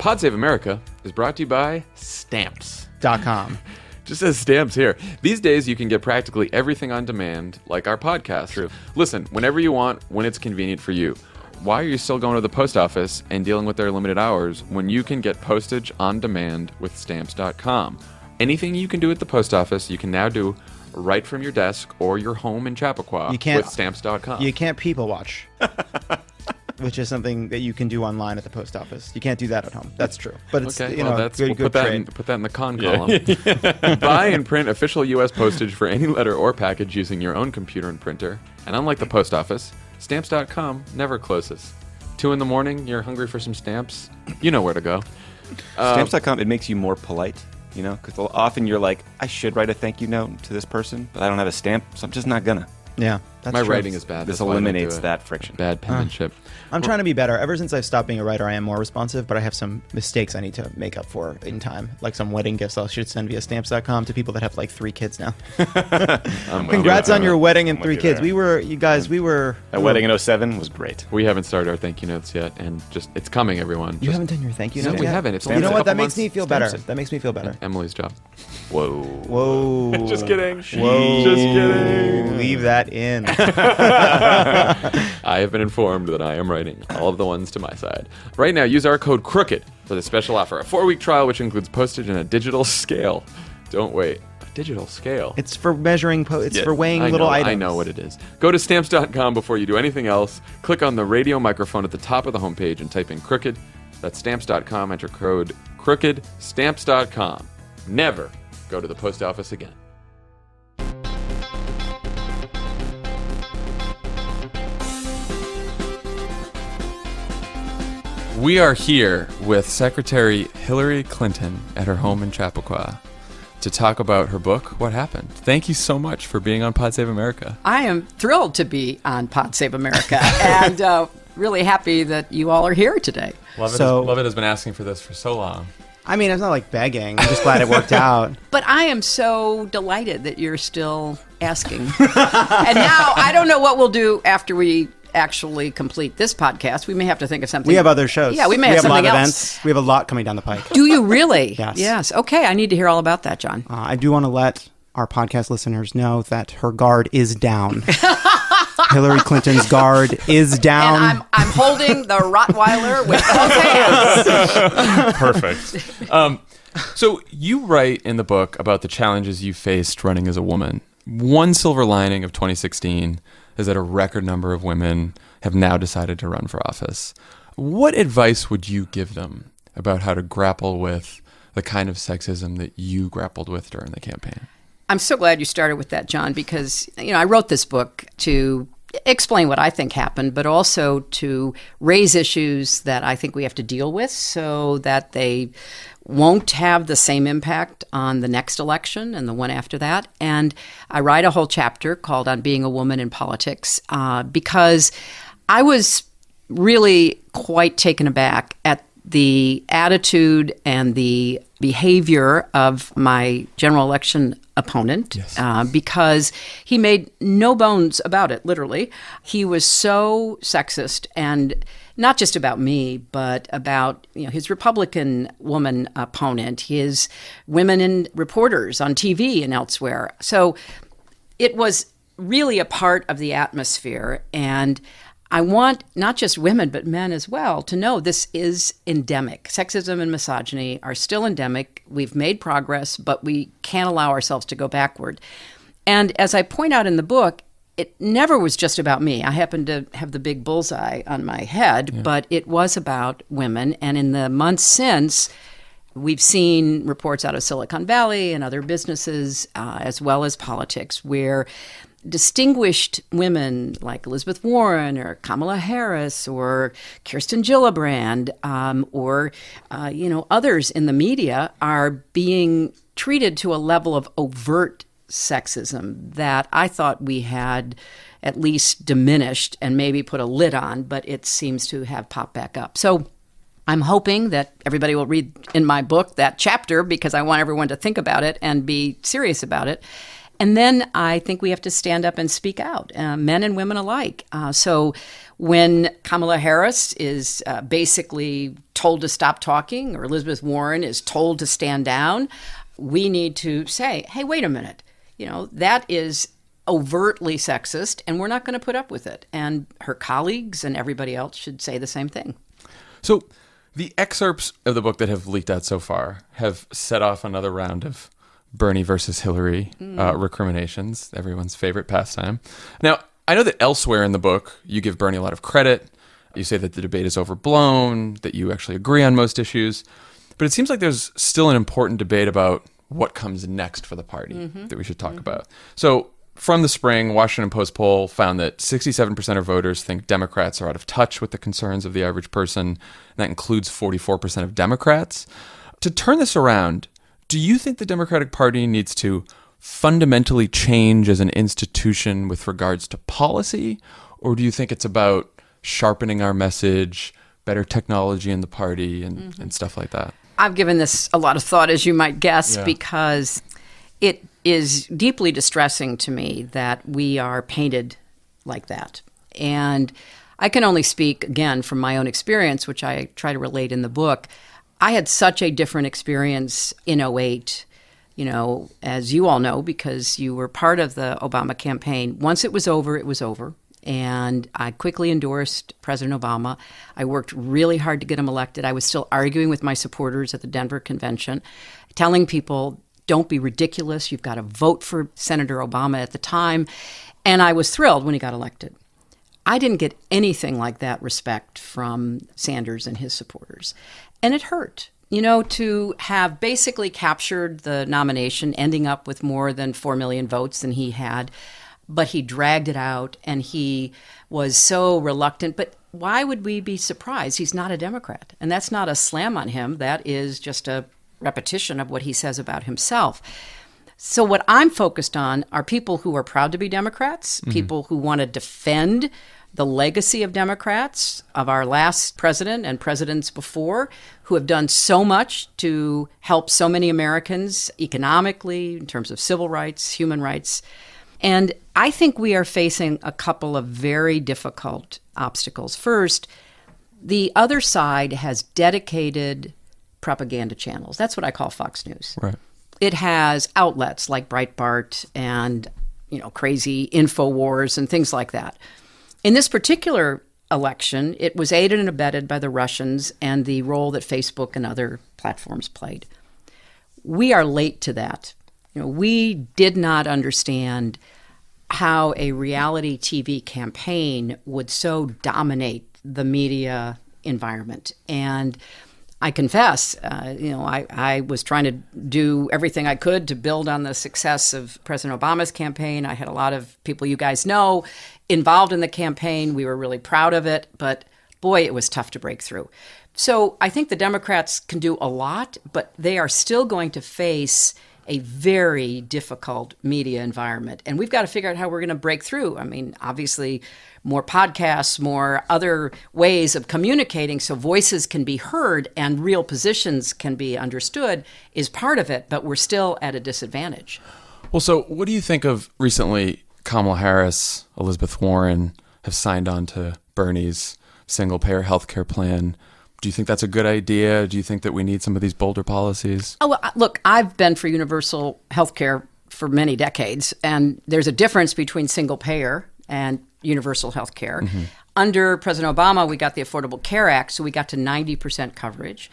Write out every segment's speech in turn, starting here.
Pod Save America is brought to you by Stamps.com. Just says Stamps here. These days, you can get practically everything on demand, like our podcast. True. Listen, whenever you want, when it's convenient for you. Why are you still going to the post office and dealing with their limited hours when you can get postage on demand with Stamps.com? Anything you can do at the post office, you can now do right from your desk or your home in Chappaqua with Stamps.com. You can't people watch, which is something that you can do online at the post office. You can't do that at home. That's true. But it's okay, good put that in the con column. Buy and print official U.S. postage for any letter or package using your own computer and printer. And unlike the post office, Stamps.com never closes. 2 a.m, you're hungry for some stamps? You know where to go. Stamps.com, it makes you more polite, you know, because often you're like, I should write a thank you note to this person, but I don't have a stamp, so I'm just not gonna. Yeah, that's My true. writing is bad. This eliminates that friction. Bad penmanship. I'm trying to be better. Ever since I've stopped being a writer, I am more responsive, but I have some mistakes I need to make up for in time. Like some wedding gifts I should send via Stamps.com to people that have like 3 kids now. Congrats on your wedding and 3 kids. We were That wedding in 07 was great. We haven't started our thank you notes yet, and it's coming, everyone. You haven't done your thank you notes No, we yet? haven't. It's You know what? That makes me me feel better. That makes me feel better. Emily's job. Whoa. Just kidding. Whoa. Just kidding. Leave that in. I have been informed that I am writing all of the ones to my side. Right now, use our code CROOKED for the special offer. A 4-week trial, which includes postage and a digital scale. Don't wait. A digital scale. It's for measuring, for weighing little items. I know what it is. Go to Stamps.com before you do anything else. Click on the radio microphone at the top of the homepage and type in CROOKED. That's Stamps.com. Enter code CROOKED. Stamps.com. Never go to the post office again. We are here with Secretary Hillary Clinton at her home in Chappaqua to talk about her book, What Happened. Thank you so much for being on Pod Save America. I am thrilled to be on Pod Save America and really happy that you all are here today. Lovett has been asking for this for so long. I mean, it's not like begging. I'm just glad it worked out. But I am so delighted that you're still asking. And now I don't know what we'll do after we actually complete this podcast. We may have to think of something. We have other shows. Yeah, we may have something live else. Events. We have a lot coming down the pike. Do you really? Yes. Yes. Okay, I need to hear all about that, John. I do want to let our podcast listeners know that her guard is down. Hillary Clinton's guard is down. And I'm holding the Rottweiler with both hands. Perfect. So you write in the book about the challenges you faced running as a woman. One silver lining of 2016 is that a record number of women have now decided to run for office. What advice would you give them about how to grapple with the kind of sexism that you grappled with during the campaign? I'm so glad you started with that, John, because I wrote this book to explain what I think happened, but also to raise issues that I think we have to deal with so that they won't have the same impact on the next election and the one after that. And I write a whole chapter called On Being a Woman in Politics because I was really quite taken aback at the attitude and the behavior of my general election opponent, because he made no bones about it, literally. He was so sexist, and not just about me, but about his Republican woman opponent, his women and reporters on TV and elsewhere. So it was really a part of the atmosphere, and I want not just women, but men as well, to know this is endemic. Sexism and misogyny are still endemic. We've made progress, but we can't allow ourselves to go backward. And as I point out in the book, it never was just about me. I happen to have the big bullseye on my head, but it was about women. And in the months since, we've seen reports out of Silicon Valley and other businesses, as well as politics, where distinguished women like Elizabeth Warren or Kamala Harris or Kirsten Gillibrand or others in the media are being treated to a level of overt sexism that I thought we had at least diminished and maybe put a lid on, but it seems to have popped back up. So I'm hoping that everybody will read in my book that chapter because I want everyone to think about it and be serious about it. And then I think we have to stand up and speak out, men and women alike. So when Kamala Harris is basically told to stop talking or Elizabeth Warren is told to stand down, we need to say, hey, wait a minute. That is overtly sexist, and we're not going to put up with it. And her colleagues and everybody else should say the same thing. So the excerpts of the book that have leaked out so far have set off another round of Bernie versus Hillary recriminations, everyone's favorite pastime. Now, I know that elsewhere in the book, you give Bernie a lot of credit. You say that the debate is overblown, that you actually agree on most issues. But it seems like there's still an important debate about what comes next for the party that we should talk about. So from the spring, Washington Post poll found that 67% of voters think Democrats are out of touch with the concerns of the average person. And that includes 44% of Democrats. To turn this around, do you think the Democratic Party needs to fundamentally change as an institution with regards to policy? Or do you think it's about sharpening our message, better technology in the party, and stuff like that? I've given this a lot of thought, as you might guess, because it is deeply distressing to me that we are painted like that. And I can only speak, again, from my own experience, which I try to relate in the book. I had such a different experience in '08, as you all know, because you were part of the Obama campaign. Once it was over, it was over. And I quickly endorsed President Obama. I worked really hard to get him elected. I was still arguing with my supporters at the Denver convention, telling people, don't be ridiculous. You've got to vote for Senator Obama at the time. And I was thrilled when he got elected. I didn't get anything like that respect from Sanders and his supporters. And it hurt, to have basically captured the nomination, ending up with more than 4 million votes than he had. But he dragged it out, and he was so reluctant. But why would we be surprised? He's not a Democrat. And that's not a slam on him. That is just a repetition of what he says about himself. So what I'm focused on are people who are proud to be Democrats, people who want to defend the legacy of Democrats, of our last president and presidents before, who have done so much to help so many Americans economically, in terms of civil rights, human rights. And I think we are facing a couple of very difficult obstacles. First, the other side has dedicated propaganda channels. That's what I call Fox News. Right. It has outlets like Breitbart and, crazy InfoWars and things like that. In this particular election, it was aided and abetted by the Russians and the role that Facebook and other platforms played. We are late to that. We did not understand how a reality TV campaign would so dominate the media environment. And I confess, I was trying to do everything I could to build on the success of President Obama's campaign. I had a lot of people you guys know involved in the campaign. We were really proud of it, but boy, it was tough to break through. So I think the Democrats can do a lot, but they are still going to face a very difficult media environment. And we've got to figure out how we're going to break through. I mean, obviously, more podcasts, more other ways of communicating so voices can be heard and real positions can be understood is part of it, but we're still at a disadvantage. Well, so what do you think of recently Kamala Harris, Elizabeth Warren have signed on to Bernie's single-payer healthcare plan? Do you think that's a good idea? Do you think that we need some of these bolder policies? Oh, well, look, I've been for universal health care for many decades, and there's a difference between single payer and universal health care. Under President Obama, we got the Affordable Care Act, so we got to 90% coverage.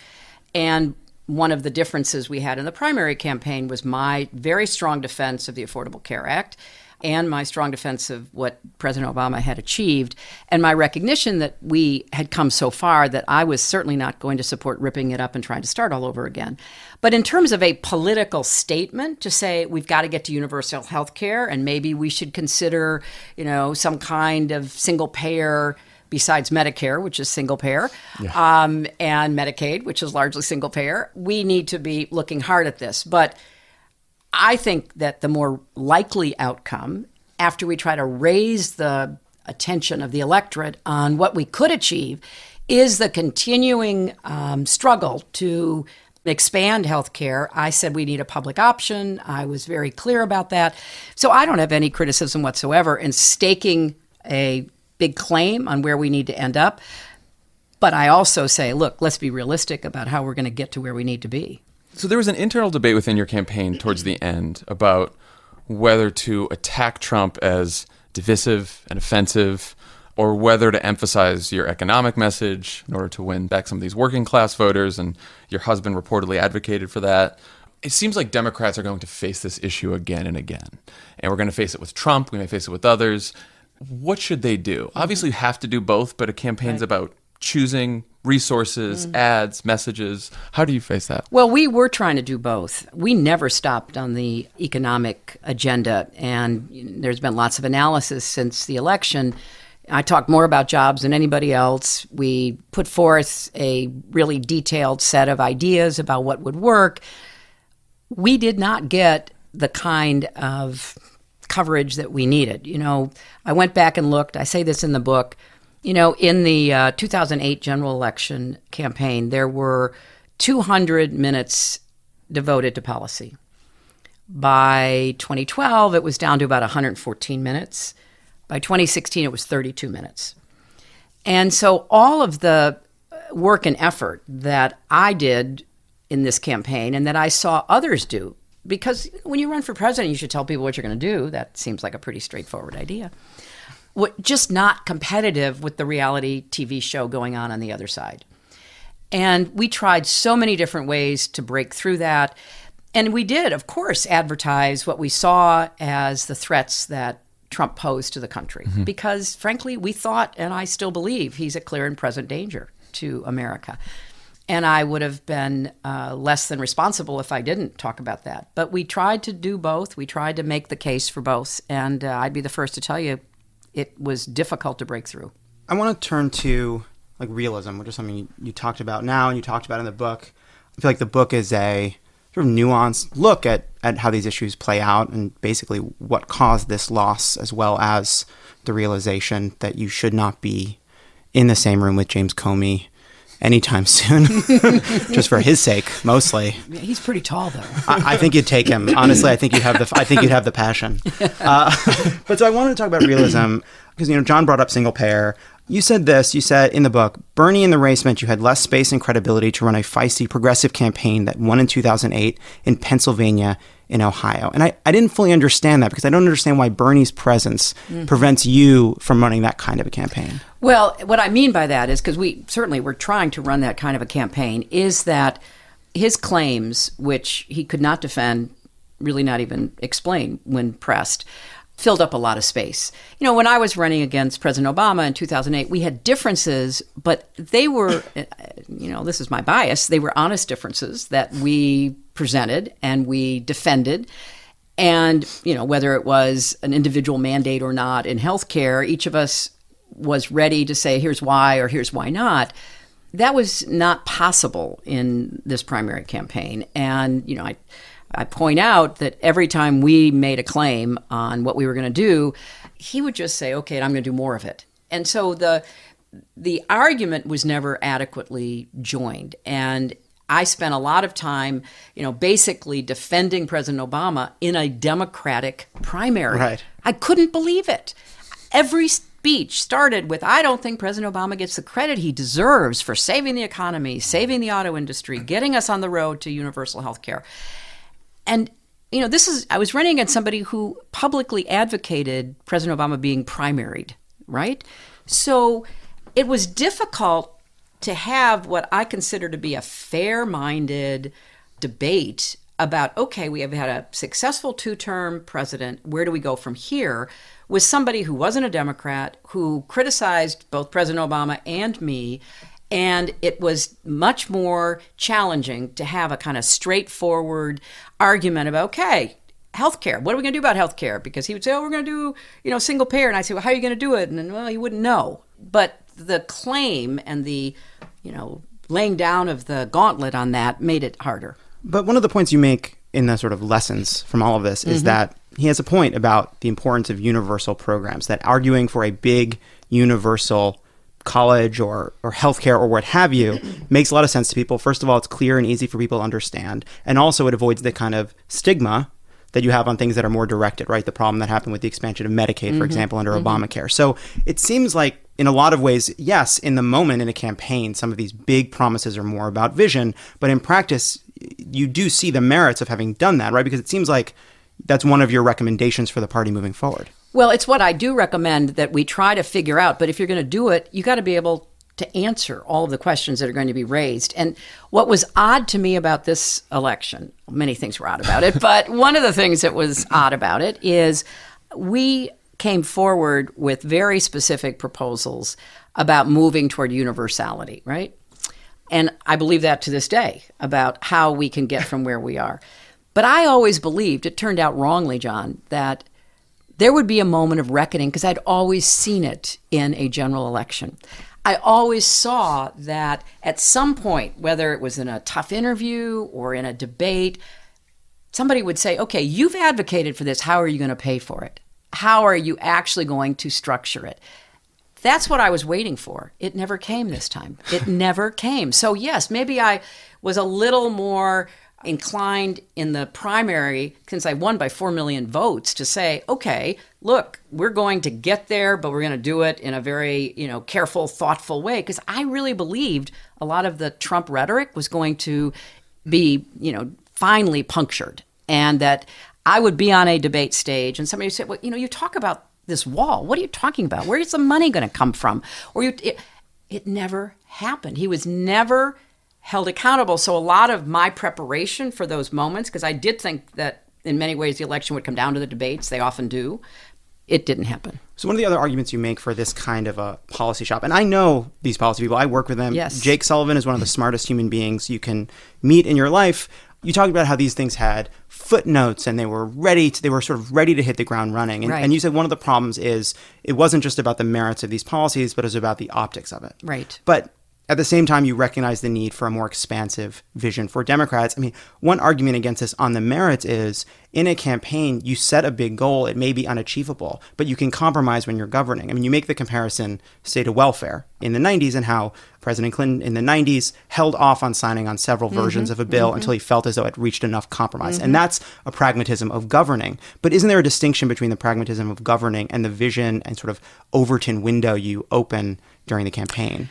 And one of the differences we had in the primary campaign was my very strong defense of the Affordable Care Act and my strong defense of what President Obama had achieved, and my recognition that we had come so far that I was certainly not going to support ripping it up and trying to start all over again. But in terms of a political statement to say we've got to get to universal health care and maybe we should consider, some kind of single payer besides Medicare, which is single payer, and Medicaid, which is largely single payer, we need to be looking hard at this. But I think that the more likely outcome, after we try to raise the attention of the electorate on what we could achieve, is the continuing struggle to expand health care. I said we need a public option. I was very clear about that. So I don't have any criticism whatsoever in staking a big claim on where we need to end up. But I also say, look, let's be realistic about how we're going to get to where we need to be. So there was an internal debate within your campaign towards the end about whether to attack Trump as divisive and offensive, or whether to emphasize your economic message in order to win back some of these working class voters, and your husband reportedly advocated for that. It seems like Democrats are going to face this issue again and again. And we're going to face it with Trump, we may face it with others. What should they do? Obviously, you have to do both, but a campaign's about choosing resources, ads, messages. How do you face that? Well, we were trying to do both. We never stopped on the economic agenda, and there's been lots of analysis since the election. I talked more about jobs than anybody else. We put forth a really detailed set of ideas about what would work. We did not get the kind of coverage that we needed. I went back and looked. I say this in the book. In the 2008 general election campaign, there were 200 minutes devoted to policy. By 2012, it was down to about 114 minutes. By 2016, it was 32 minutes. And so all of the work and effort that I did in this campaign and that I saw others do, because when you run for president, you should tell people what you're going to do. That seems like a pretty straightforward idea. Just not competitive with the reality TV show going on the other side. And we tried so many different ways to break through that. And we did, of course, advertise what we saw as the threats that Trump posed to the country. Mm-hmm. Because, frankly, we thought, and I still believe, he's a clear and present danger to America. And I would have been less than responsible if I didn't talk about that. But we tried to do both. We tried to make the case for both. And I'd be the first to tell you, it was difficult to break through. I want to turn to realism, which is something you talked about now and you talked about in the book. I feel like the book is a sort of nuanced look at how these issues play out and basically what caused this loss, as well as the realization that you should not be in the same room with James Comey anytime soon, just for his sake, mostly. He's pretty tall, though. I think you'd take him. Honestly, I think you'd have the passion. But so I wanted to talk about realism because Jon brought up single payer. You said in the book, Bernie in the race meant you had less space and credibility to run a feisty progressive campaign that won in 2008 in Pennsylvania in Ohio. And I didn't fully understand that because I don't understand why Bernie's presence prevents you from running that kind of a campaign. Well, what I mean by that is, because we certainly were trying to run that kind of a campaign, is that his claims, which he could not defend, really not even explain when pressed, filled up a lot of space. When I was running against President Obama in 2008, we had differences, but they were, this is my bias, they were honest differences that we presented and we defended. And, whether it was an individual mandate or not in healthcare, each of us was ready to say, here's why or here's why not. That was not possible in this primary campaign. And, I point out that every time we made a claim on what we were going to do, he would just say, okay, I'm going to do more of it. And so the argument was never adequately joined. And I spent a lot of time, basically defending President Obama in a Democratic primary. Right. I couldn't believe it. Every speech started with, I don't think President Obama gets the credit he deserves for saving the economy, saving the auto industry, getting us on the road to universal health care. And, I was running against somebody who publicly advocated President Obama being primaried, right? So it was difficult to have what I consider to be a fair-minded debate about, okay, we have had a successful two-term president. Where do we go from here? With somebody who wasn't a Democrat, who criticized both President Obama and me. And it was much more challenging to have a kind of straightforward argument about, okay, healthcare. What are we going to do about healthcare? Because he would say, we're going to do, single payer. And I'd say, well, how are you going to do it? And then, well, he wouldn't know. But the claim and the, laying down of the gauntlet on that made it harder. But one of the points you make in the sort of lessons from all of this is that he has a point about the importance of universal programs, that arguing for a big universal college or healthcare or what have you makes a lot of sense to people. First of all, it's clear and easy for people to understand. And also it avoids the kind of stigma that you have on things that are more directed, right? The problem that happened with the expansion of Medicaid, for example, under Obamacare. So it seems like in a lot of ways, yes, in the moment in a campaign, some of these big promises are more about vision, but in practice, you do see the merits of having done that, right? Because it seems like that's one of your recommendations for the party moving forward. Well, it's what I do recommend that we try to figure out, but if you're going to do it, you got to be able to answer all of the questions that are going to be raised. And what was odd to me about this election, many things were odd about it, but one of the things that was odd about it is we came forward with very specific proposals about moving toward universality, right? And I believe that to this day about how we can get from where we are. But I always believed, it turned out wrongly, John, that there would be a moment of reckoning because I'd always seen it in a general election. I always saw that at some point, whether it was in a tough interview or in a debate, somebody would say, okay, you've advocated for this. How are you going to pay for it? How are you actually going to structure it? That's what I was waiting for. It never came this time. It never came. So yes, maybe I was a little more inclined in the primary, since I won by 4 million votes, to say, okay, look, we're going to get there, but we're going to do it in a very, careful, thoughtful way. Because I really believed a lot of the Trump rhetoric was going to be, finally punctured, and that I would be on a debate stage and somebody would say, well, you talk about this wall. What are you talking about? Where is the money going to come from? Or it never happened. He was never held accountable. So a lot of my preparation for those moments, because I did think that in many ways the election would come down to the debates, they often do, it didn't happen. So one of the other arguments you make for this kind of a policy shop, and I know these policy people, I work with them. Yes. Jake Sullivan is one of the smartest human beings you can meet in your life. You talked about how these things had footnotes and they were sort of ready to hit the ground running. And, right. And you said one of the problems is it wasn't just about the merits of these policies, but it was about the optics of it. Right. But at the same time, you recognize the need for a more expansive vision for Democrats. I mean, one argument against this on the merits is in a campaign, you set a big goal. It may be unachievable, but you can compromise when you're governing. I mean, you make the comparison, say, to welfare in the 90s and how President Clinton in the 90s held off on signing on several versions of a bill until he felt as though it reached enough compromise. And that's a pragmatism of governing. But isn't there a distinction between the pragmatism of governing and the vision and sort of Overton window you open during the campaign?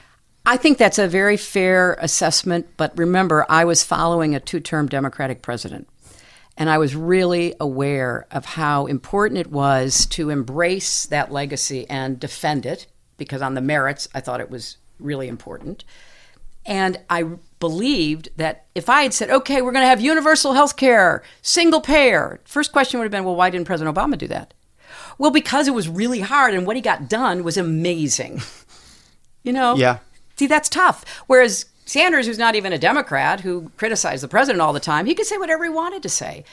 I think that's a very fair assessment, but remember, I was following a two-term Democratic president, and I was really aware of how important it was to embrace that legacy and defend it, because on the merits, I thought it was really important. And I believed that if I had said, okay, we're going to have universal health care, single payer, first question would have been, well, why didn't President Obama do that? Well, because it was really hard, and what he got done was amazing. Yeah. See, that's tough. Whereas Sanders, who's not even a Democrat, who criticized the president all the time, he could say whatever he wanted to say.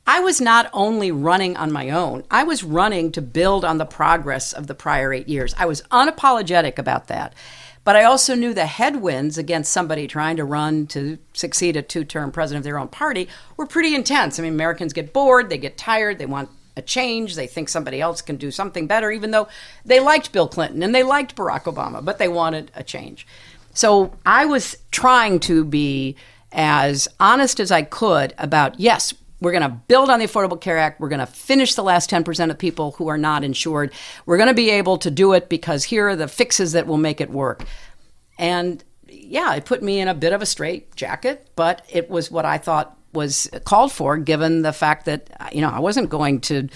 I was not only running on my own, I was running to build on the progress of the prior 8 years. I was unapologetic about that. But I also knew the headwinds against somebody trying to run to succeed a two-term president of their own party were pretty intense. I mean, Americans get bored, they get tired, they want a change. They think somebody else can do something better, even though they liked Bill Clinton and they liked Barack Obama, but they wanted a change. So I was trying to be as honest as I could about, yes, we're going to build on the Affordable Care Act. We're going to finish the last 10% of people who are not insured. We're going to be able to do it because here are the fixes that will make it work. And yeah, it put me in a bit of a straitjacket, but it was what I thought was called for, given the fact that, I wasn't going to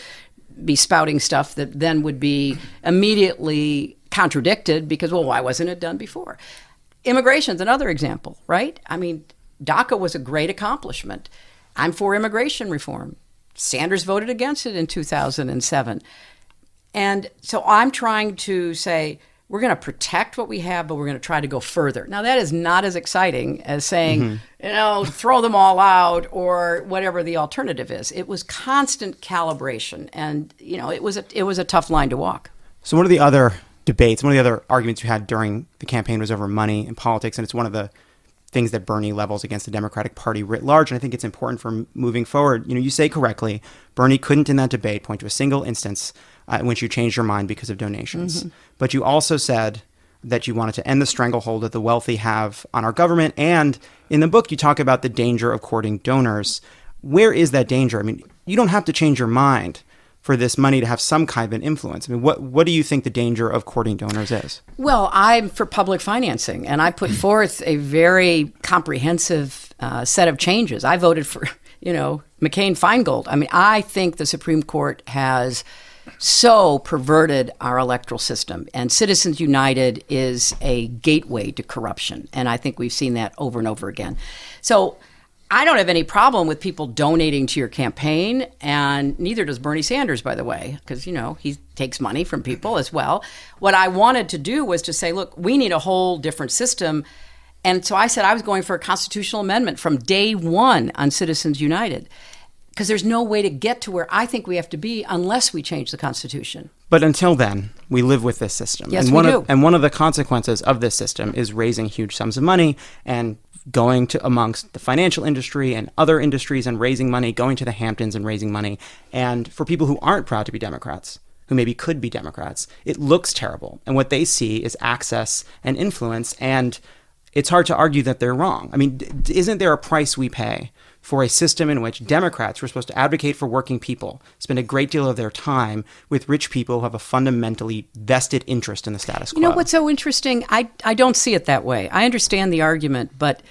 be spouting stuff that then would be immediately contradicted because, well, why wasn't it done before? Immigration's another example, right? I mean, DACA was a great accomplishment. I'm for immigration reform. Sanders voted against it in 2007. And so I'm trying to say, we're going to protect what we have, but we're going to try to go further. Now, that is not as exciting as saying, throw them all out or whatever the alternative is. It was constant calibration, and it was a tough line to walk. So one of the other debates, one of the other arguments you had during the campaign was over money and politics, and it's one of the things that Bernie levels against the Democratic Party writ large, and I think it's important for moving forward. You say correctly, Bernie couldn't in that debate point to a single instance in which you changed your mind because of donations. But you also said that you wanted to end the stranglehold that the wealthy have on our government, and in the book you talk about the danger of courting donors. Where is that danger? I mean, you don't have to change your mind, for this money to have some kind of an influence. I mean, what do you think the danger of courting donors is? Well, I'm for public financing, and I put forth a very comprehensive set of changes. I voted for, McCain-Feingold. I mean, I think the Supreme Court has so perverted our electoral system, and Citizens United is a gateway to corruption, and I think we've seen that over and over again. So I don't have any problem with people donating to your campaign, and neither does Bernie Sanders, by the way, because, he takes money from people as well. What I wanted to do was to say, look, we need a whole different system. And so I said I was going for a constitutional amendment from day one on Citizens United, because there's no way to get to where I think we have to be unless we change the Constitution. But until then, we live with this system. Yes, and we do. And one of the consequences of this system is raising huge sums of money and going to amongst the financial industry and other industries and raising money, going to the Hamptons and raising money. And for people who aren't proud to be Democrats, who maybe could be Democrats, it looks terrible. And what they see is access and influence. And it's hard to argue that they're wrong. I mean, isn't there a price we pay for a system in which Democrats, who are supposed to advocate for working people, spend a great deal of their time with rich people who have a fundamentally vested interest in the status quo? You know what's so interesting? I don't see it that way. I understand the argument, but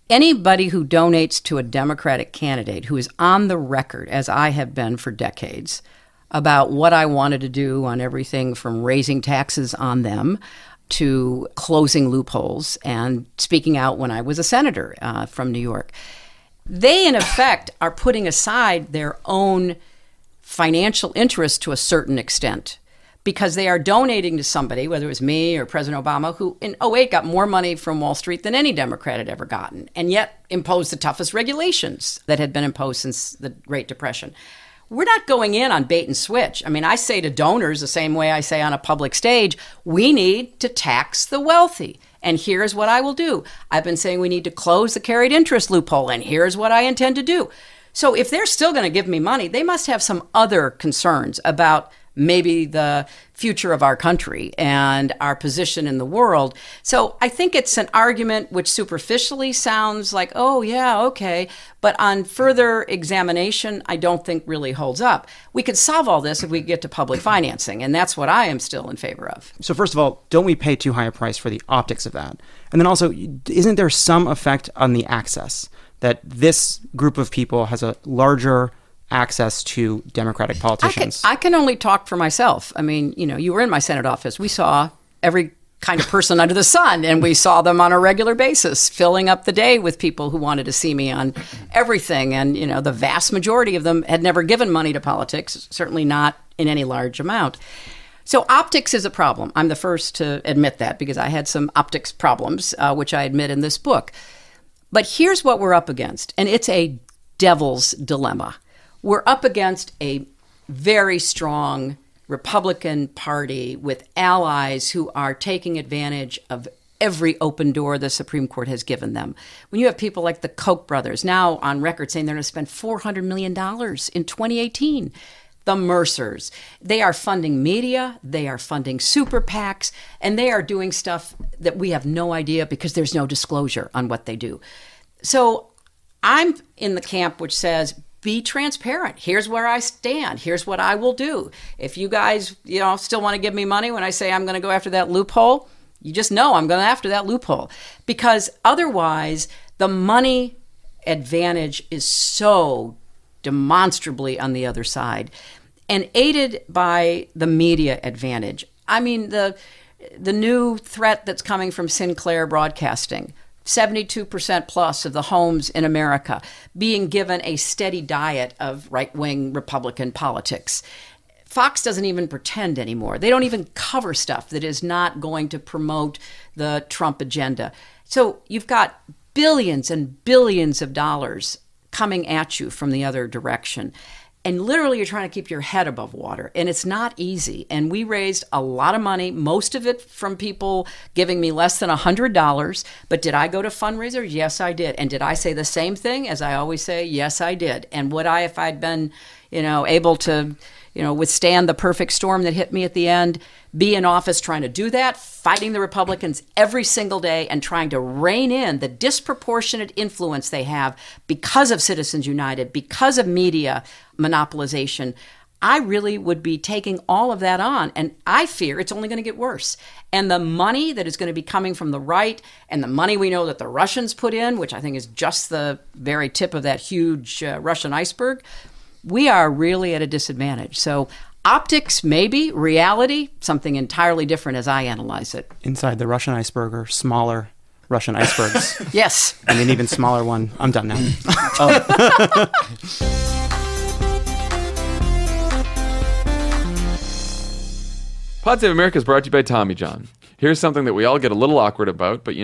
anybody who donates to a Democratic candidate who is on the record, as I have been for decades, about what I wanted to do on everything from raising taxes on them to closing loopholes and speaking out when I was a senator from New York, they, in effect, are putting aside their own financial interest to a certain extent because they are donating to somebody, whether it was me or President Obama, who in '08 got more money from Wall Street than any Democrat had ever gotten, and yet imposed the toughest regulations that had been imposed since the Great Depression. We're not going in on bait and switch. I mean, I say to donors the same way I say on a public stage, we need to tax the wealthy. And here's what I will do. I've been saying we need to close the carried interest loophole, and here's what I intend to do. So if they're still going to give me money, they must have some other concerns about maybe the future of our country and our position in the world. So I think it's an argument which superficially sounds like, oh, yeah, okay. But on further examination, I don't think really holds up. We could solve all this if we get to public financing, and that's what I am still in favor of. So first of all, don't we pay too high a price for the optics of that? And then also, isn't there some effect on the access that this group of people has a larger access to Democratic politicians? I can only talk for myself. I mean, you were in my Senate office. We saw every kind of person under the sun, and we saw them on a regular basis, filling up the day with people who wanted to see me on everything. And, the vast majority of them had never given money to politics, certainly not in any large amount. So optics is a problem. I'm the first to admit that because I had some optics problems, which I admit in this book. But here's what we're up against, and it's a devil's dilemma. We're up against a very strong Republican Party with allies who are taking advantage of every open door the Supreme Court has given them. When you have people like the Koch brothers now on record saying they're going to spend $400 million in 2018, the Mercers, they are funding media, they are funding super PACs, and they are doing stuff that we have no idea because there's no disclosure on what they do. So I'm in the camp which says, be transparent. Here's where I stand. Here's what I will do. If you guys, still want to give me money when I say I'm going to go after that loophole, you just know I'm going after that loophole. Because otherwise, the money advantage is so demonstrably on the other side and aided by the media advantage. I mean, the new threat that's coming from Sinclair Broadcasting, 72% plus of the homes in America being given a steady diet of right-wing Republican politics. Fox doesn't even pretend anymore. They don't even cover stuff that is not going to promote the Trump agenda. So you've got billions and billions of dollars coming at you from the other direction. And literally, you're trying to keep your head above water. And it's not easy. And we raised a lot of money, most of it from people giving me less than $100. But did I go to fundraisers? Yes, I did. And did I say the same thing as I always say? Yes, I did. And would I, if I'd been, able to, withstand the perfect storm that hit me at the end, be in office trying to do that, fighting the Republicans every single day and trying to rein in the disproportionate influence they have because of Citizens United, because of media monopolization? I really would be taking all of that on. And I fear it's only going to get worse. And the money that is going to be coming from the right and the money we know that the Russians put in, which I think is just the very tip of that huge Russian iceberg, we are really at a disadvantage. So optics, maybe. Reality, something entirely different as I analyze it. Inside the Russian iceberg are smaller Russian icebergs. Yes. And an even smaller one. I'm done now. Pod Save America is brought to you by Tommy John. Here's something that we all get a little awkward about, but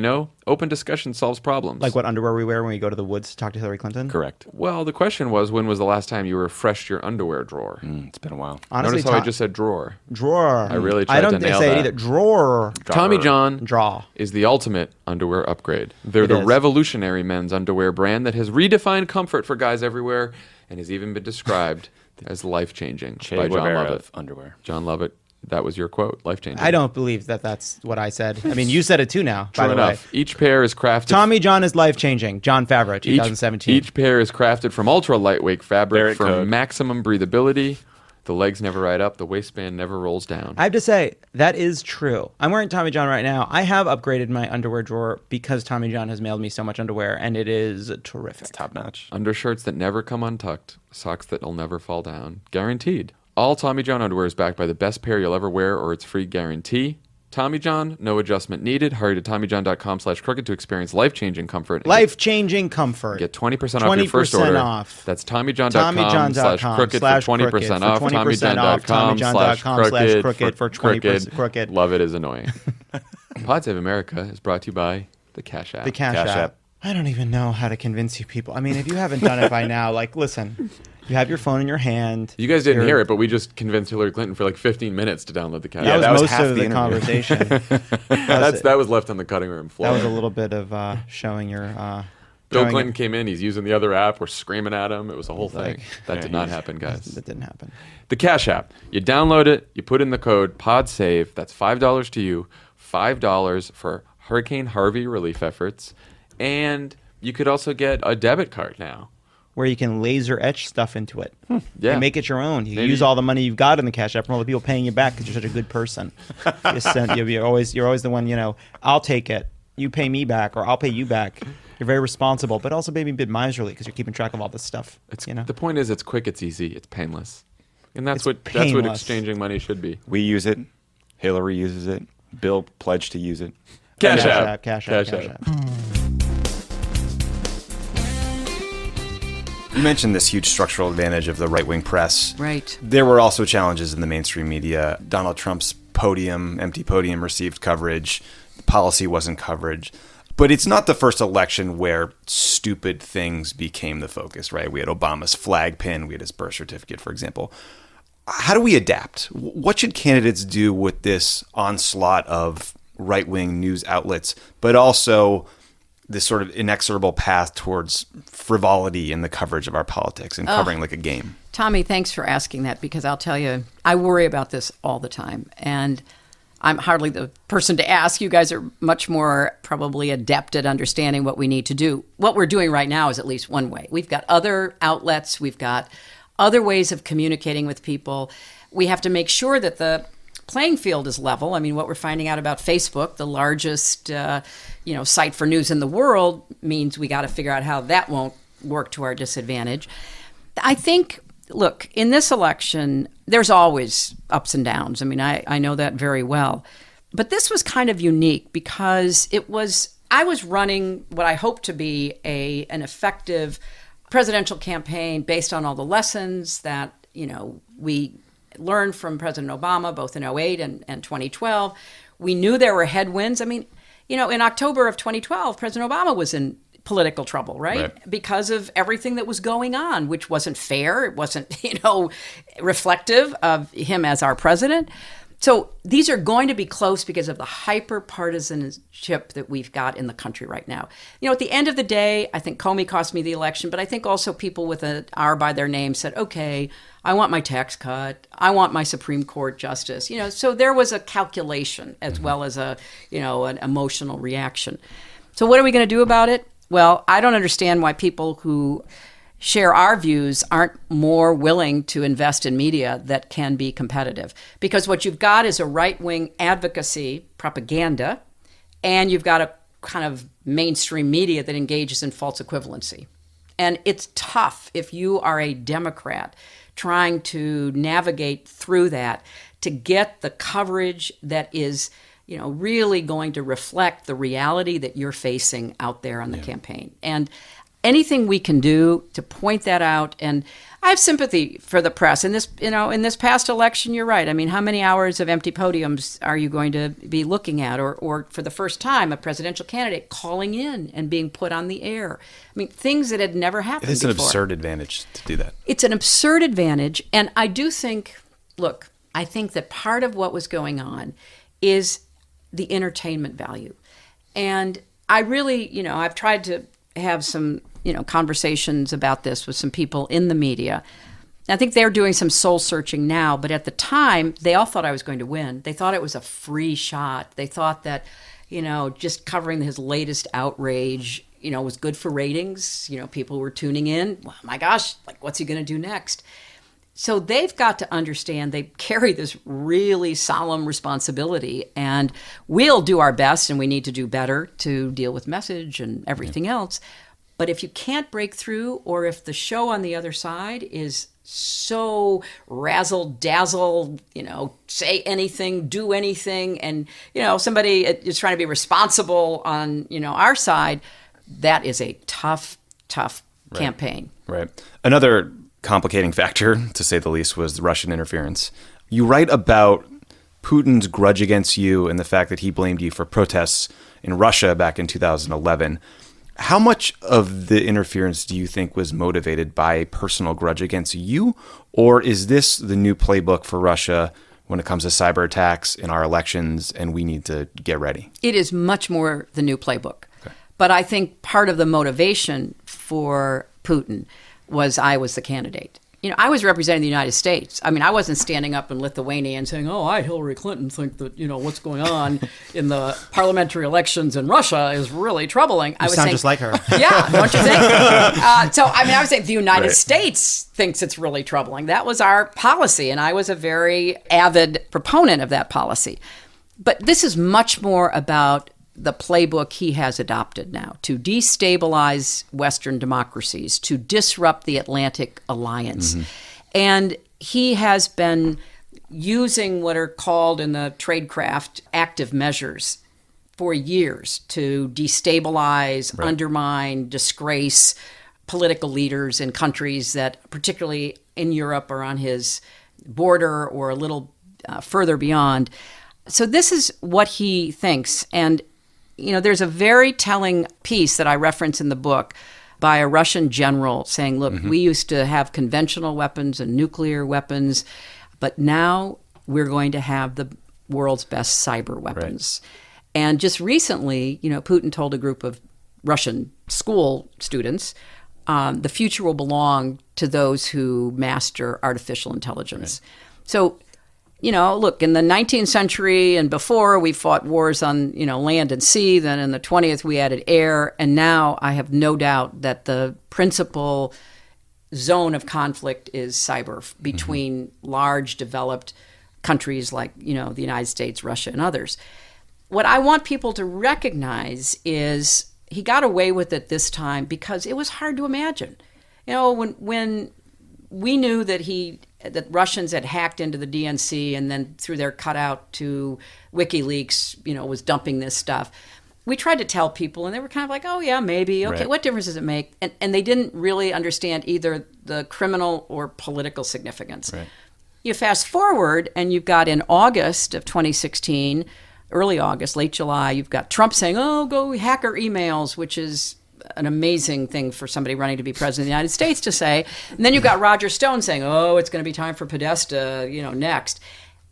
open discussion solves problems. Like what underwear we wear when we go to the woods to talk to Hillary Clinton? Correct. Well, the question was, when was the last time you refreshed your underwear drawer? It's been a while. Honestly, Notice how I just said drawer. Drawer. I really tried to nail I don't say that. it either. Drawer. Tommy John Draw. is the ultimate underwear upgrade. They're It the is. revolutionary men's underwear brand that has redefined comfort for guys everywhere and has even been described as life-changing by Jon Lovett. of underwear. Jon Lovett, that was your quote, life-changing. I don't believe that that's what I said. I mean, you said it too now, by True the way. enough. Each pair is crafted... Tommy John is life-changing. Jon Favreau, 2017. Each pair is crafted from ultra-lightweight fabric Barrett for code. maximum breathability. The legs never ride up. The waistband never rolls down. I have to say, that is true. I'm wearing Tommy John right now. I have upgraded my underwear drawer because Tommy John has mailed me so much underwear, and it is terrific. It's top notch. Undershirts that never come untucked. Socks that will never fall down. Guaranteed. All Tommy John underwear is backed by the best pair you'll ever wear or its free guarantee. Tommy John, no adjustment needed. Hurry to TommyJohn.com/crooked to experience life-changing comfort. Life-changing comfort. Get 20% off your first order. Off. That's TommyJohn.com/crooked for 20% off. TommyJohn.com/crooked for 20% crooked. Love it is annoying. Pod Save America is brought to you by the Cash App. The Cash App. I don't even know how to convince you people. I mean, if you haven't done it by now, like, listen, you have your phone in your hand. You guys didn't hear it, but we just convinced Hillary Clinton for like 15 minutes to download the Cash That App. was was most half of the the interview. conversation. That was left on the cutting room floor. That was a little bit of showing your... Bill showing Clinton came in. He's using the other app. We're screaming at him. It was a whole thing. like- That did not happen, guys. That didn't happen. The Cash App. You download it. You put in the code PODSAVE. That's $5 to you. $5 for Hurricane Harvey relief efforts. And you could also get a debit card now. Where you can laser etch stuff into it. Yeah. And make it your own. You Maybe- use all the money you've got in the Cash App from all the people paying you back because you're such a good person. You're always the one, I'll take it. You pay me back, or I'll pay you back. You're very responsible, but also maybe a bit miserly because you're keeping track of all this stuff. The point is, it's quick, it's easy, it's painless. And that's It's what painless. exchanging money should be. We use it. Hillary uses it. Bill pledged to use it. Cash App. Cash App. You mentioned this huge structural advantage of the right-wing press. Right. There were also challenges in the mainstream media. Donald Trump's empty podium received coverage. Policy wasn't coverage. But it's not the first election where stupid things became the focus, right? We had Obama's flag pin. We had his birth certificate, for example. How do we adapt? What should candidates do with this onslaught of right-wing news outlets, but also this sort of inexorable path towards frivolity in the coverage of our politics and covering like a game? Tommy, thanks for asking that, because I'll tell you, I worry about this all the time. And I'm hardly the person to ask. You guys are much more probably adept at understanding what we need to do. What we're doing right now is at least one way. We've got other outlets. We've got other ways of communicating with people. We have to make sure that the playing field is level. I mean, what we're finding out about Facebook, the largest site for news in the world, means we got to figure out how that won't work to our disadvantage. I think, look, in this election, there's always ups and downs. I mean, I know that very well. But this was kind of unique because I was running what I hope to be an effective presidential campaign based on all the lessons that, we learned from President Obama, both in 2008 and 2012. We knew there were headwinds. I mean, in October of 2012, President Obama was in political trouble, right? Because of everything that was going on, which wasn't fair. It wasn't, reflective of him as our president. So these are going to be close because of the hyper-partisanship that we've got in the country right now. At the end of the day, I think Comey cost me the election, but I think also people with an R by their name said, okay, I want my tax cut. I want my Supreme Court justice. So there was a calculation as well as an emotional reaction. So what are we going to do about it? Well, I don't understand why people who share our views aren't more willing to invest in media that can be competitive. Because what you've got is a right-wing advocacy propaganda, and you've got a kind of mainstream media that engages in false equivalency. And it's tough if you are a Democrat trying to navigate through that to get the coverage that is, really going to reflect the reality that you're facing out there on the campaign. And anything we can do to point that out, and I have sympathy for the press. In this past election, you're right. I mean, how many hours of empty podiums are you going to be looking at? Or for the first time, a presidential candidate calling in and being put on the air. I mean, things that had never happened before. It's an absurd advantage to do that. It's an absurd advantage. And I do think, I think that part of what was going on is the entertainment value. And I really, I've tried to have some conversations about this with some people in the media. I think they're doing some soul searching now, but at the time, they all thought I was going to win. They thought it was a free shot. They thought that, just covering his latest outrage, was good for ratings. People were tuning in. Well, my gosh, what's he going to do next? So they've got to understand they carry this really solemn responsibility, and we'll do our best, and we need to do better to deal with message and everything else. But if you can't break through, or if the show on the other side is so razzle-dazzle, say anything, do anything, and, somebody is trying to be responsible on, our side, that is a tough campaign. Right. Another complicating factor, to say the least, was the Russian interference. You write about Putin's grudge against you and the fact that he blamed you for protests in Russia back in 2011. How much of the interference do you think was motivated by a personal grudge against you? Or is this the new playbook for Russia when it comes to cyber attacks in our elections, and we need to get ready? It is much more the new playbook. Okay. But I think part of the motivation for Putin was I was the candidate. I was representing the United States. I mean, I wasn't standing up in Lithuania and saying, I, Hillary Clinton, think that, what's going on in the parliamentary elections in Russia is really troubling. I sound just like her. Yeah, don't you think? I was saying the United States thinks it's really troubling. That was our policy, and I was a very avid proponent of that policy. But this is much more about the playbook he has adopted now to destabilize Western democracies, to disrupt the Atlantic Alliance. Mm-hmm. And he has been using what are called in the tradecraft active measures for years to destabilize, undermine, disgrace political leaders in countries that, particularly in Europe, are on his border or a little further beyond. So this is what he thinks. And there's a very telling piece that I reference in the book by a Russian general saying, look, we used to have conventional weapons and nuclear weapons, but now we're going to have the world's best cyber weapons. Right. And just recently, Putin told a group of Russian school students, the future will belong to those who master artificial intelligence. Right. So look, in the 19th century and before, we fought wars on, land and sea. Then in the 20th, we added air. And now I have no doubt that the principal zone of conflict is cyber between large developed countries like, the United States, Russia, and others. What I want people to recognize is he got away with it this time because it was hard to imagine. When we knew that Russians had hacked into the DNC and then through their cutout to WikiLeaks, was dumping this stuff. We tried to tell people, and they were kind of like, oh, yeah, maybe. Okay, what difference does it make? And they didn't really understand either the criminal or political significance. Right. You fast forward, and you've got in August of 2016, early August, late July, you've got Trump saying, go hack our emails, which is an amazing thing for somebody running to be president of the United States to say. And then you've got Roger Stone saying, it's going to be time for Podesta, next.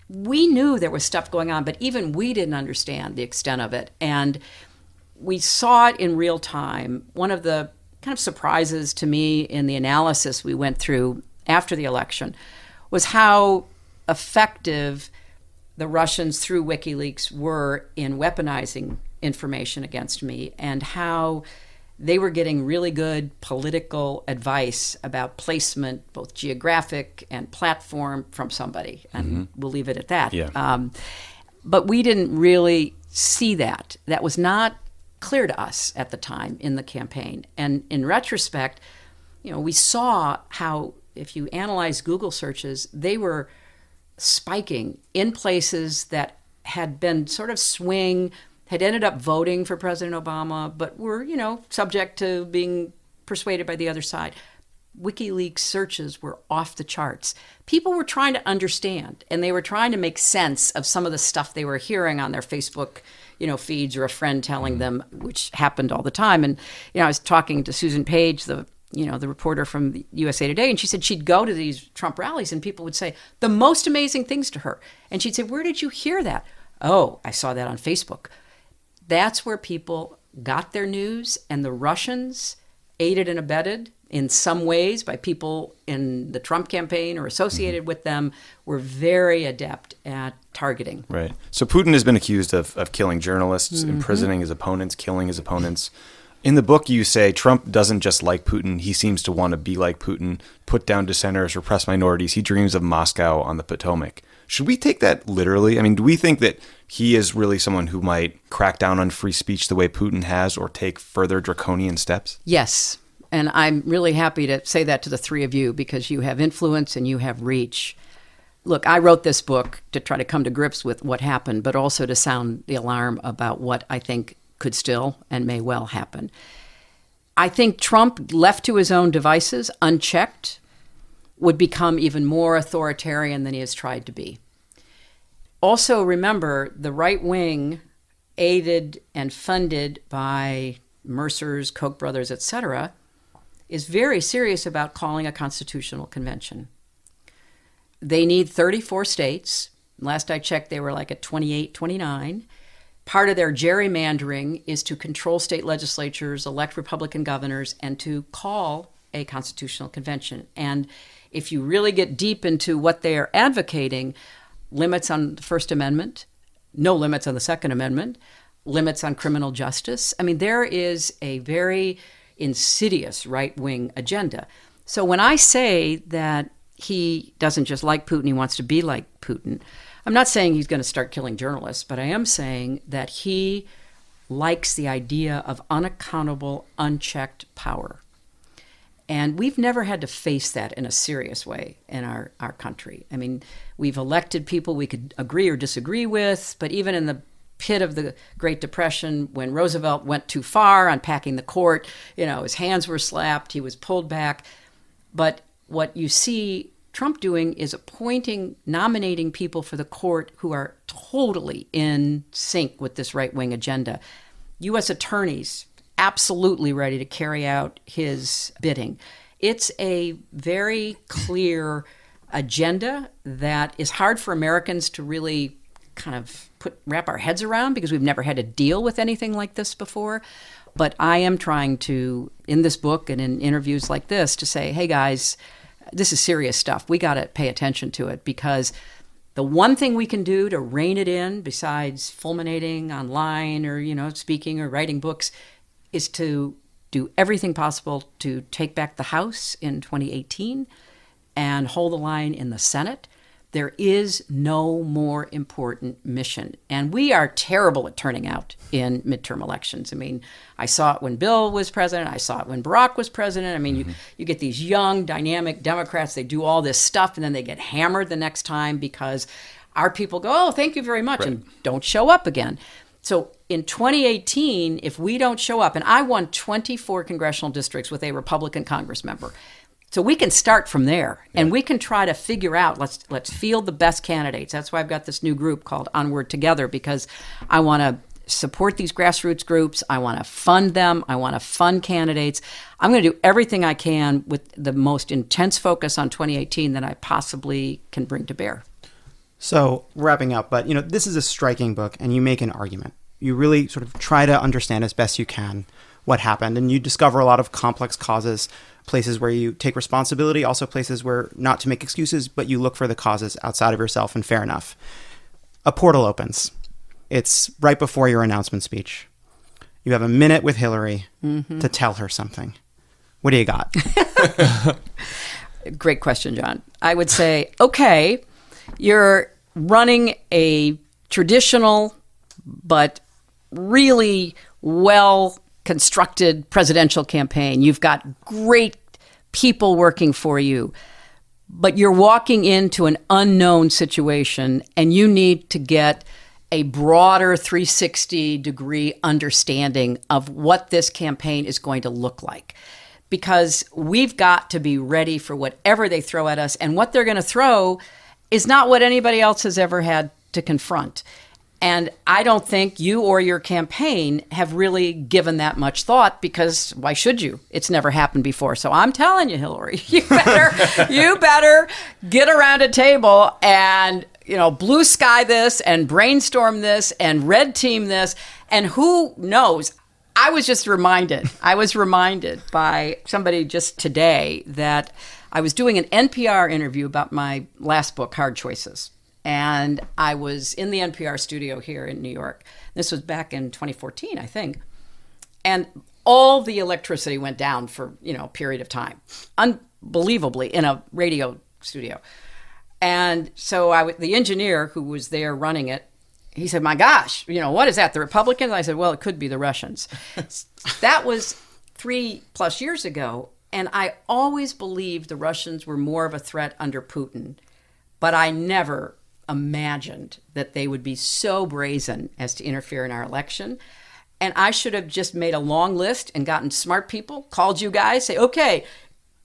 We knew there was stuff going on, but even we didn't understand the extent of it. And we saw it in real time. One of the kind of surprises to me in the analysis we went through after the election was how effective the Russians through WikiLeaks were in weaponizing information against me, and how they were getting really good political advice about placement, both geographic and platform, from somebody. And we'll leave it at that. Yeah. But we didn't really see that. That was not clear to us at the time in the campaign. And in retrospect, we saw how, if you analyze Google searches, they were spiking in places that had been sort of swing, had ended up voting for President Obama, but were, subject to being persuaded by the other side. WikiLeaks searches were off the charts. People were trying to understand, and they were trying to make sense of some of the stuff they were hearing on their Facebook, feeds, or a friend telling them, which happened all the time. And, I was talking to Susan Page, the reporter from the USA Today, and she said she'd go to these Trump rallies and people would say the most amazing things to her. And she'd say, "Where did you hear that?" "Oh, I saw that on Facebook." That's where people got their news, and the Russians, aided and abetted in some ways by people in the Trump campaign or associated with them, were very adept at targeting. Right. So Putin has been accused of killing journalists, imprisoning his opponents, killing his opponents. In the book, you say Trump doesn't just like Putin. He seems to want to be like Putin, put down dissenters, repress minorities. He dreams of Moscow on the Potomac. Should we take that literally? I mean, do we think that he is really someone who might crack down on free speech the way Putin has, or take further draconian steps? Yes. And I'm really happy to say that to the three of you, because you have influence and you have reach. Look, I wrote this book to try to come to grips with what happened, but also to sound the alarm about what I think could still and may well happen. I think Trump, left to his own devices, unchecked, would become even more authoritarian than he has tried to be. Also, remember, the right wing, aided and funded by Mercers, Koch brothers, etc., is very serious about calling a constitutional convention. They need 34 states. Last I checked, they were like at 28, 29. Part of their gerrymandering is to control state legislatures, elect Republican governors, and to call a constitutional convention. And if you really get deep into what they are advocating, limits on the First Amendment, no limits on the Second Amendment, limits on criminal justice. I mean, there is a very insidious right-wing agenda. So when I say that he doesn't just like Putin, he wants to be like Putin, I'm not saying he's going to start killing journalists, but I am saying that he likes the idea of unaccountable, unchecked power. And we've never had to face that in a serious way in our country. I mean, we've elected people we could agree or disagree with, but even in the pit of the Great Depression, when Roosevelt went too far on packing the court, his hands were slapped, he was pulled back. But what you see Trump doing is nominating people for the court who are totally in sync with this right-wing agenda. U.S. attorneys absolutely ready to carry out his bidding. It's a very clear agenda that is hard for Americans to really kind of wrap our heads around, because we've never had to deal with anything like this before. But I am trying to, in this book and in interviews like this, to say, hey guys, this is serious stuff. We got to pay attention to it, because the one thing we can do to rein it in, besides fulminating online or, speaking or writing books, is to do everything possible to take back the House in 2018 and hold the line in the Senate. There is no more important mission. And we are terrible at turning out in midterm elections. I mean, I saw it when Bill was president. I saw it when Barack was president. I mean, you get these young, dynamic Democrats. They do all this stuff, and then they get hammered the next time because our people go, oh, thank you very much, right, and don't show up again. So in 2018, if we don't show up, and I won 24 congressional districts with a Republican Congress member, so we can start from there, and we can try to figure out, let's field the best candidates. That's why I've got this new group called Onward Together, because I want to support these grassroots groups. I want to fund them. I want to fund candidates. I'm going to do everything I can with the most intense focus on 2018 that I possibly can bring to bear. So wrapping up, but this is a striking book, and you make an argument. You really sort of try to understand as best you can what happened, and you discover a lot of complex causes, places where you take responsibility, also places where not to make excuses, but you look for the causes outside of yourself, and fair enough. A portal opens. It's right before your announcement speech. You have a minute with Hillary to tell her something. What do you got? Great question, John. I would say, okay, you're running a traditional but really well-constructed presidential campaign. You've got great people working for you, but you're walking into an unknown situation, and you need to get a broader 360-degree understanding of what this campaign is going to look like. Because we've got to be ready for whatever they throw at us, and what they're going to throw is not what anybody else has ever had to confront. And I don't think you or your campaign have really given that much thought, because why should you? It's never happened before. So I'm telling you, Hillary, you better get around a table and, blue sky this and brainstorm this and red team this. And who knows? I was reminded by somebody just today that I was doing an NPR interview about my last book, Hard Choices. And I was in the NPR studio here in New York. This was back in 2014, I think. And all the electricity went down for, a period of time, unbelievably, in a radio studio. And so the engineer who was there running it, he said, my gosh, what is that, the Republicans? I said, well, it could be the Russians. That was 3+ years ago. And I always believed the Russians were more of a threat under Putin. But I never imagined that they would be so brazen as to interfere in our election. And I should have just made a long list and gotten smart people, called you guys, say, okay,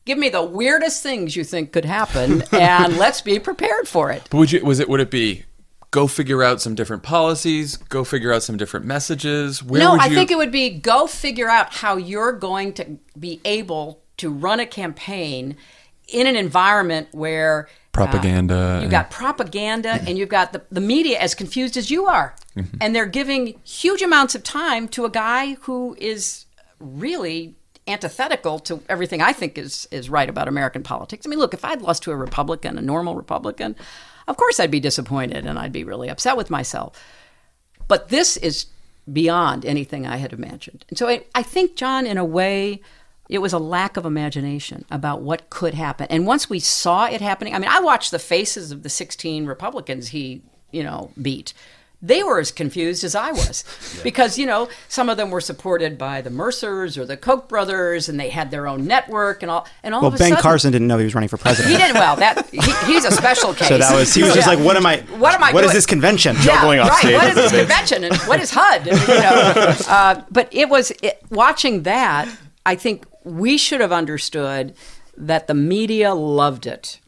give me the weirdest things you think could happen, and let's be prepared for it. But would it be go figure out some different policies, go figure out some different messages? I think it would be go figure out how you're going to be able to run a campaign in an environment where propaganda. You've got propaganda, and you've got the media as confused as you are. Mm-hmm. And they're giving huge amounts of time to a guy who is really antithetical to everything I think is right about American politics. I mean, look, if I'd lost to a Republican, a normal Republican, of course I'd be disappointed and I'd be really upset with myself. But this is beyond anything I had imagined. And so I think, John, in a way, it was a lack of imagination about what could happen. And once we saw it happening, I mean, I watched the faces of the 16 Republicans he, beat. They were as confused as I was because, some of them were supported by the Mercers or the Koch brothers, and they had their own network and all of a sudden. Ben Carson didn't know he was running for president. He didn't. Well, he's a special case. So he was just like, what am I what is this convention? Juggling off stage. What is this convention? And what is HUD? But watching that, I think we should have understood that the media loved it,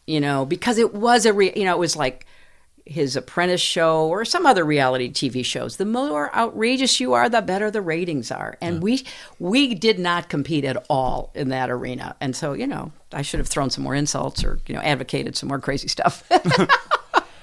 because it was it was like his Apprentice show or some other reality TV shows. The more outrageous you are, the better the ratings are. And we did not compete at all in that arena. And so, I should have thrown some more insults or, advocated some more crazy stuff.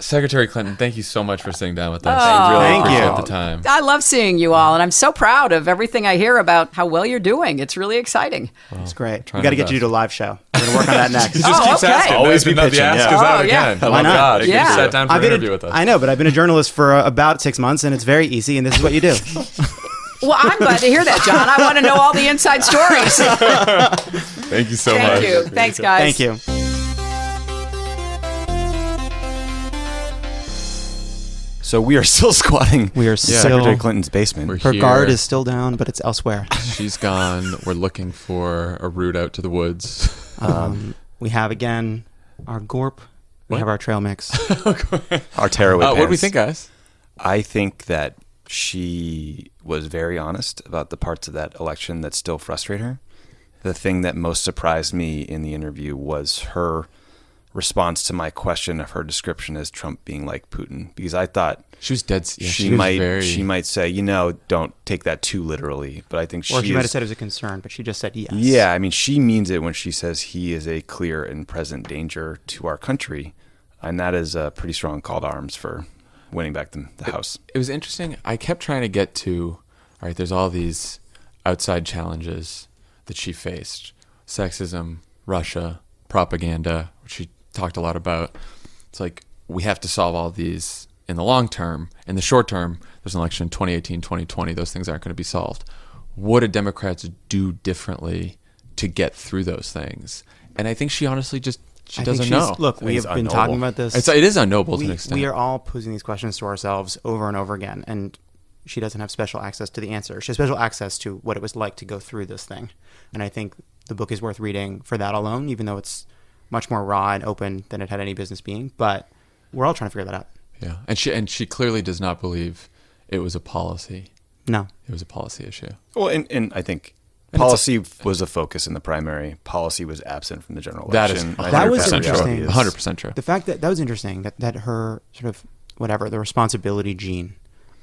Secretary Clinton, thank you so much for sitting down with us. Thank you. Appreciate the time. I love seeing you all, and I'm so proud of everything I hear about how well you're doing. It's really exciting. It's great. We got to get you to a live show. We're going to work on that next. He just keeps asking. Always be pitching. Ask us out again. Why not? God, if you Yeah. sat down for an interview with us. I know, but I've been a journalist for about 6 months, and it's very easy, and this is what you do. Well, I'm glad to hear that, John. I want to know all the inside stories. Thank you so much. Thank you. Thanks, guys. Thank you. So we are still squatting. We are Secretary Clinton's basement. Her guard is still down, but it's elsewhere. She's gone. We're looking for a route out to the woods. We have, again, our Gorp. We have our trail mix. Our tearaway What do we pants. think, guys? I think that she was very honest about the parts of that election that still frustrate her. The thing that most surprised me in the interview was her response to my question of her description as Trump being like Putin, because I thought she was dead. Yeah, she might say, don't take that too literally, but I think she might have said it was a concern, but she just said yes. Yeah, I mean, she means it when she says he is a clear and present danger to our country, and that is a pretty strong call to arms for winning back the House. It was interesting. I kept trying to get to, all right, there's all these outside challenges that she faced: sexism, Russia, propaganda, which she talked a lot about. It's like, we have to solve all these in the long term. In the short term, there's an election in 2018, 2020. Those things aren't going to be solved. What do Democrats do differently to get through those things? And I think she honestly just she doesn't know. Look, we have been talking about this. It is unknoble to an extent. We are all posing these questions to ourselves over and over again, and she doesn't have special access to the answer. She has special access to what it was like to go through this thing. And I think the book is worth reading for that alone, even though it's much more raw and open than it had any business being. But we're all trying to figure that out. Yeah, and she clearly does not believe it was a policy. No. It was a policy issue. Well, and I think policy was a focus in the primary. Policy was absent from the general election. That was interesting. 100% true. The fact that was interesting, that her sort of, the responsibility gene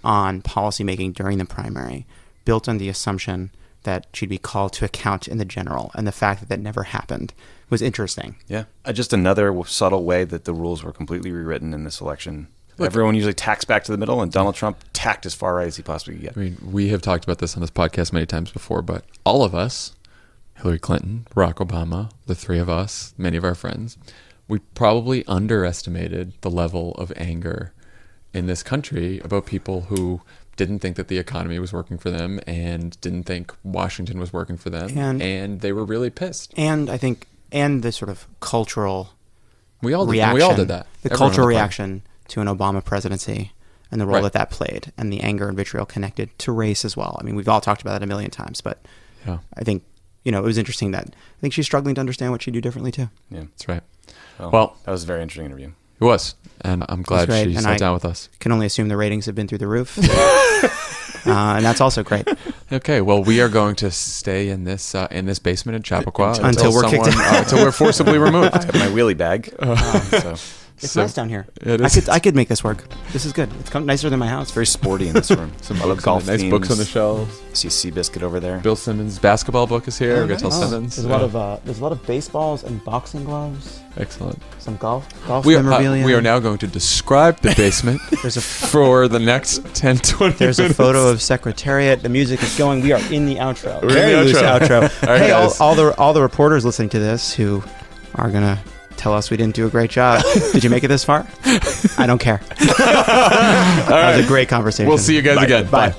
on policymaking during the primary built on the assumption that she'd be called to account in the general, and the fact that that never happened was interesting. Yeah. Just another subtle way that the rules were completely rewritten in this election. Everyone usually tacks back to the middle, and Donald Trump tacked as far right as he possibly could get. I mean, we have talked about this on this podcast many times before, but all of us, Hillary Clinton, Barack Obama, the three of us, many of our friends, we probably underestimated the level of anger in this country about people who didn't think that the economy was working for them and didn't think Washington was working for them, and they were really pissed. And I think, the sort of cultural reaction. We all did that. The cultural reaction to an Obama presidency and the role that played, and the anger and vitriol connected to race as well. I mean, we've all talked about that a million times, but I think, it was interesting that I think she's struggling to understand what she'd do differently too. Yeah, that's right. Well, that was a very interesting interview. It was, and I'm glad she sat down with us. Can only assume the ratings have been through the roof, and that's also great. Okay, well, we are going to stay in this basement in Chappaqua until we're kicked out, until we're forcibly removed. I have my wheelie bag. It's nice down here. I could make this work. This is good. It's nicer than my house. It's very sporty in this room. Some golf nice books on the shelves. See Seabiscuit over there. Bill Simmons' basketball book is here. We're gonna tell Simmons. There's a lot of baseballs and boxing gloves. Excellent. Some golf memorabilia. We are now going to describe the basement for the next 10, 20 There's minutes. a photo of Secretariat. The music is going. We are in the outro. We're Very in the loose outro. All right, hey, guys. all the reporters listening to this who are going to tell us we didn't do a great job. Did you make it this far? I don't care. That was a great conversation. We'll see you guys again. Bye.